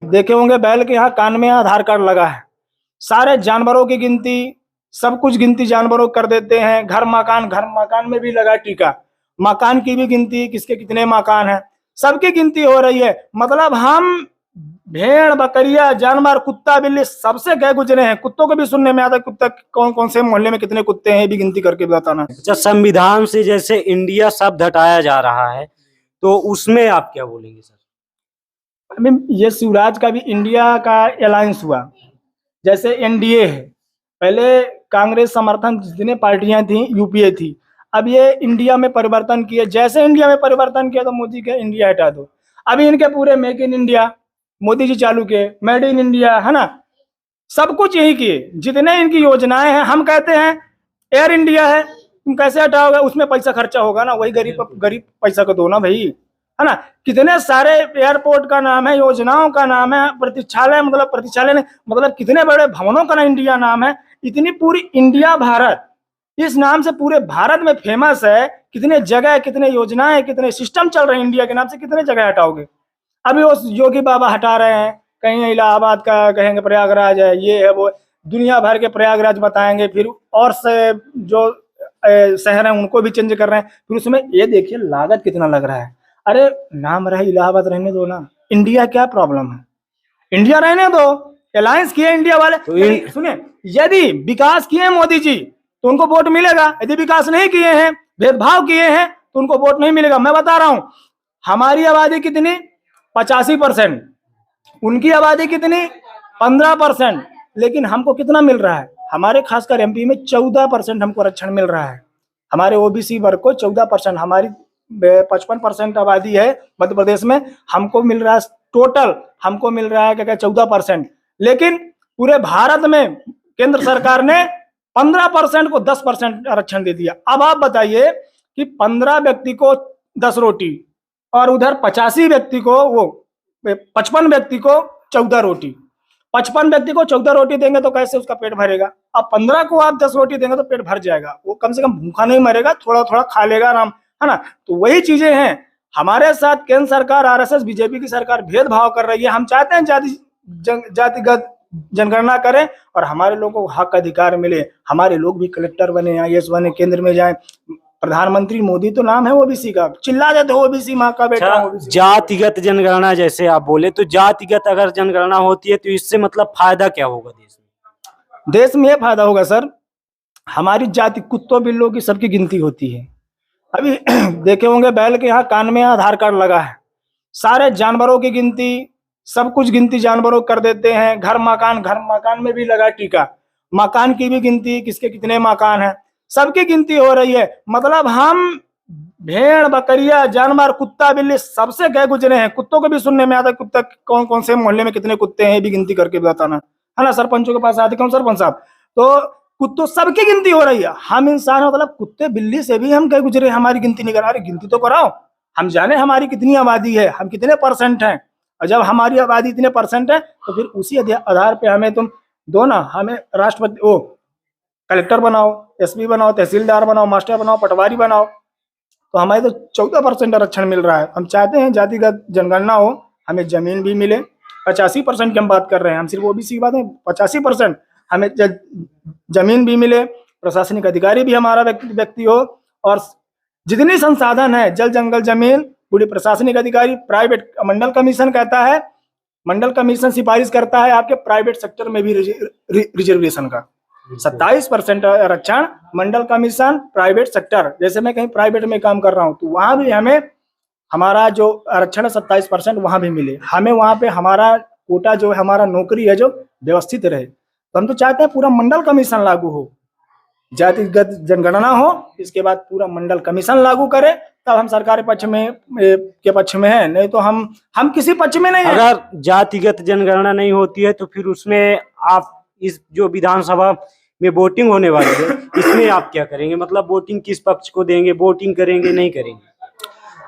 देखे होंगे बैल के यहाँ कान में आधार कार्ड लगा है। सारे जानवरों की गिनती, सब कुछ गिनती जानवरों कर देते हैं। घर मकान में भी लगा है टीका। मकान की भी गिनती, किसके कितने मकान है, सबकी गिनती हो रही है। मतलब हम भेड़ बकरिया जानवर कुत्ता बिल्ली सबसे गए गुजरे हैं। कुत्तों को भी सुनने में आता है कुत्ता कौन कौन से मोहल्ले में कितने कुत्ते हैं, भी गिनती करके बताना। अच्छा, संविधान से जैसे इंडिया शब्द हटाया जा रहा है तो उसमें आप क्या बोलेंगे सर? ये शिवराज का भी इंडिया का अलायंस हुआ, जैसे एनडीए है। पहले कांग्रेस समर्थन जितने पार्टियां थी यूपीए थी, अब ये इंडिया में परिवर्तन किए। जैसे इंडिया में परिवर्तन किया तो मोदी के इंडिया हटा दो। अभी इनके पूरे make in India Modi ji चालू किए, मेड इन इंडिया है ना, सब कुछ यही किए। जितने इनकी योजनाएं हैं, हम कहते हैं एयर इंडिया है, तुम कैसे हटाओगे, उसमें पैसा खर्चा होगा ना, वही गरीब पैसा को दो ना भाई, है ना। कितने सारे एयरपोर्ट का नाम है, योजनाओं का नाम है, प्रतीक्षालय नहीं मतलब कितने बड़े भवनों का ना इंडिया नाम है। इतनी पूरी इंडिया भारत इस नाम से पूरे भारत में फेमस है। कितने जगह, कितने योजनाएं, कितने सिस्टम चल रहे हैं इंडिया के नाम से, कितने जगह हटाओगे। अभी वो योगी बाबा हटा रहे हैं, कहीं इलाहाबाद का कहेंगे प्रयागराज है, ये है वो, दुनिया भर के प्रयागराज बताएंगे। फिर और से जो शहर हैं उनको भी चेंज कर रहे हैं। फिर उसमें ये देखिए लागत कितना लग रहा है। अरे नाम रहे इलाहाबाद, रहने दो ना, इंडिया क्या प्रॉब्लम है, इंडिया रहने दो। अलायंस किए इंडिया वाले तो सुने, यदि विकास किए मोदी जी तो उनको वोट मिलेगा, यदि विकास नहीं किए हैं, भेदभाव किए हैं तो उनको वोट नहीं मिलेगा। मैं बता रहा हूं, हमारी आबादी कितनी 85%, उनकी आबादी कितनी 15%, लेकिन हमको कितना मिल रहा है, हमारे खासकर एमपी में 14% हमको आरक्षण मिल रहा है। हमारे ओबीसी वर्ग को 14%, हमारी 55% आबादी है मध्य प्रदेश में, हमको मिल रहा है टोटल, हमको मिल रहा है क्या 14%। लेकिन पूरे भारत में केंद्र सरकार ने 15% को 10% आरक्षण दे दिया। अब आप बताइए कि 15 व्यक्ति को 10 रोटी और उधर 85 व्यक्ति को, वो 55 व्यक्ति को 14 रोटी, 55 व्यक्ति को 14 रोटी देंगे तो कैसे उसका पेट भरेगा। अब 15 को आप 10 रोटी देंगे तो पेट भर जाएगा, वो कम से कम भूखा नहीं मरेगा, थोड़ा थोड़ा खा लेगा आराम, है ना। तो वही चीजें हैं हमारे साथ। केंद्र सरकार, आरएसएस, बीजेपी की सरकार भेदभाव कर रही है। हम चाहते हैं जातिगत जनगणना करें और हमारे लोगों को हक अधिकार मिले, हमारे लोग भी कलेक्टर बने, आईएएस बने, केंद्र में जाए। प्रधानमंत्री मोदी तो नाम है ओबीसी का, चिल्ला देते ओबीसी माँ का बेटा। जातिगत जनगणना जैसे आप बोले, तो जातिगत अगर जनगणना होती है तो इससे मतलब फायदा क्या होगा देश में? देश में यह फायदा होगा सर, हमारी जाति कुत्तों बिल्लों की सबकी गिनती होती है। अभी देखे होंगे बैल के यहाँ कान में आधार कार्ड लगा है। सारे जानवरों की गिनती, सब कुछ गिनती जानवरों कर देते हैं। घर मकान में भी लगा टीका। मकान की भी गिनती, किसके कितने मकान है, सबकी गिनती हो रही है। मतलब हम भेड़ बकरिया जानवर कुत्ता बिल्ली सबसे गए गुजरे हैं। कुत्तों को भी सुनने में आता है कुत्ता कौन कौन से मोहल्ले में कितने कुत्ते हैं, भी गिनती करके बताना, है ना। सरपंचों के पास आते, कौन सरपंच साहब, तो कुत्तों सबकी गिनती हो रही है। हम इंसान मतलब कुत्ते बिल्ली से भी हम गए गुजरे, हमारी गिनती नहीं करा रहे। गिनती तो कराओ, हम जाने हमारी कितनी आबादी है, हम कितने परसेंट हैं। और जब हमारी आबादी इतने परसेंट है तो फिर उसी आधार पे हमें तुम दो ना, हमें राष्ट्रपति, ओ कलेक्टर बनाओ, एसपी बनाओ, तहसीलदार बनाओ, मास्टर बनाओ, पटवारी बनाओ। तो हमें तो 14% आरक्षण मिल रहा है। हम चाहते हैं जातिगत जनगणना हो, हमें जमीन भी मिले। 85% की हम बात कर रहे हैं, हम सिर्फ ओबीसी की बात नहीं, 85% हमें जमीन भी मिले, प्रशासनिक अधिकारी भी हमारा व्यक्ति हो, और जितनी संसाधन है, जल जंगल जमीन, पूरी प्रशासनिक अधिकारी। प्राइवेट मंडल कमीशन कहता है, मंडल कमीशन सिफारिश करता है आपके प्राइवेट सेक्टर में भी रिजर्वेशन का 27% आरक्षण। मंडल कमीशन प्राइवेट सेक्टर, जैसे मैं कहीं प्राइवेट में काम कर रहा हूँ तो वहां भी हमें हमारा जो आरक्षण है 27% वहां भी मिले। हमें वहां पे हमारा कोटा जो है, हमारा नौकरी है जो व्यवस्थित रहे। तो हम तो चाहते हैं पूरा मंडल कमीशन लागू हो, जातिगत जनगणना हो, इसके बाद पूरा मंडल कमीशन लागू करे, तब हम सरकार के पक्ष में है। नहीं तो हम किसी पक्ष में नहीं है। अगर जातिगत जनगणना नहीं होती है तो फिर उसमें आप इस जो विधानसभा में वोटिंग होने वाली है, इसमें आप क्या करेंगे? मतलब वोटिंग किस पक्ष को देंगे, वोटिंग करेंगे नहीं करेंगे?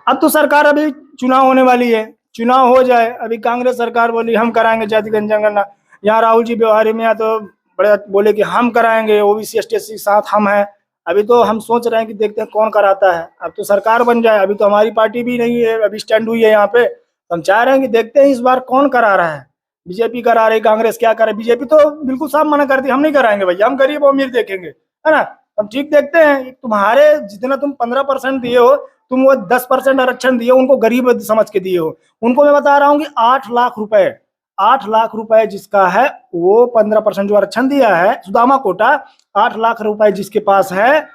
अब तो सरकार, अभी चुनाव होने वाली है, चुनाव हो जाए। अभी कांग्रेस सरकार बोली हम कराएंगे जातिगत जनगणना, यहाँ राहुल जी व्यवहारी में तो बड़े बोले कि हम कराएंगे, ओबीसी एसटी साथ हम हैं। अभी तो हम सोच रहे हैं कि देखते हैं कौन कराता है। अब तो सरकार बन जाए, अभी तो हमारी पार्टी भी नहीं है, अभी स्टैंड हुई है यहाँ पे। तो हम चाह रहे हैं कि देखते हैं इस बार कौन करा रहा है। बीजेपी करा रही, कांग्रेस क्या करे, बीजेपी तो बिल्कुल साफ मना करती, हम नहीं कराएंगे भैया, हम गरीब और अमीर देखेंगे, है ना। हम ठीक देखते हैं, तुम्हारे जितना तुम 15% दिए हो, तुम वो 10% आरक्षण दिए, उनको गरीब समझ के दिए हो। उनको मैं बता रहा हूँ कि 8 लाख रुपए जिसका है, वो 15% जो आरक्षण दिया है, सुदामा कोटा, 8 लाख रुपए जिसके पास है,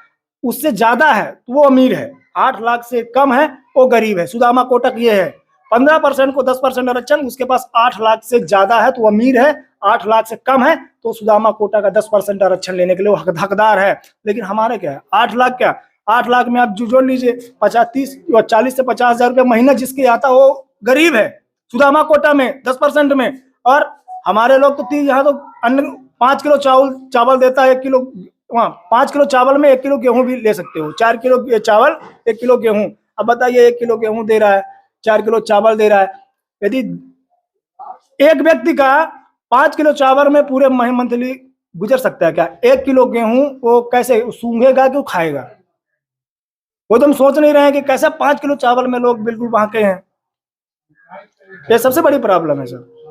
उससे ज्यादा है तो वो अमीर है, 8 लाख से कम है वो गरीब है। सुदामा कोटक ये है, 15% को 10% आरक्षण, उसके पास 8 लाख से ज्यादा है तो वो अमीर है, 8 लाख से कम है तो सुदामा कोटा का 10% आरक्षण लेने के लिए वो हकदार है। लेकिन हमारे क्या है, 8 लाख क्या, 8 लाख में आप जोड़ लीजिए 40 से 50 हजार रुपये महीना जिसके आता वो गरीब है सुदामा कोटा में 10% में। और हमारे लोग तो यहाँ तो अन्न 5 किलो चावल देता है, 1 किलो, वहाँ 5 किलो चावल में 1 किलो गेहूं भी ले सकते हो, 4 किलो चावल 1 किलो गेहूं। अब बताइए 1 किलो गेहूं दे रहा है, 4 किलो चावल दे रहा है, यदि एक व्यक्ति का 5 किलो चावल में पूरे मंथली गुजर सकता है क्या? 1 किलो गेहूं वो कैसे सूंघेगा कि खाएगा? वो तो हम सोच नहीं रहे हैं कि कैसे 5 किलो चावल में लोग बिल्कुल वहां के हैं। ये सबसे बड़ी प्रॉब्लम है सर।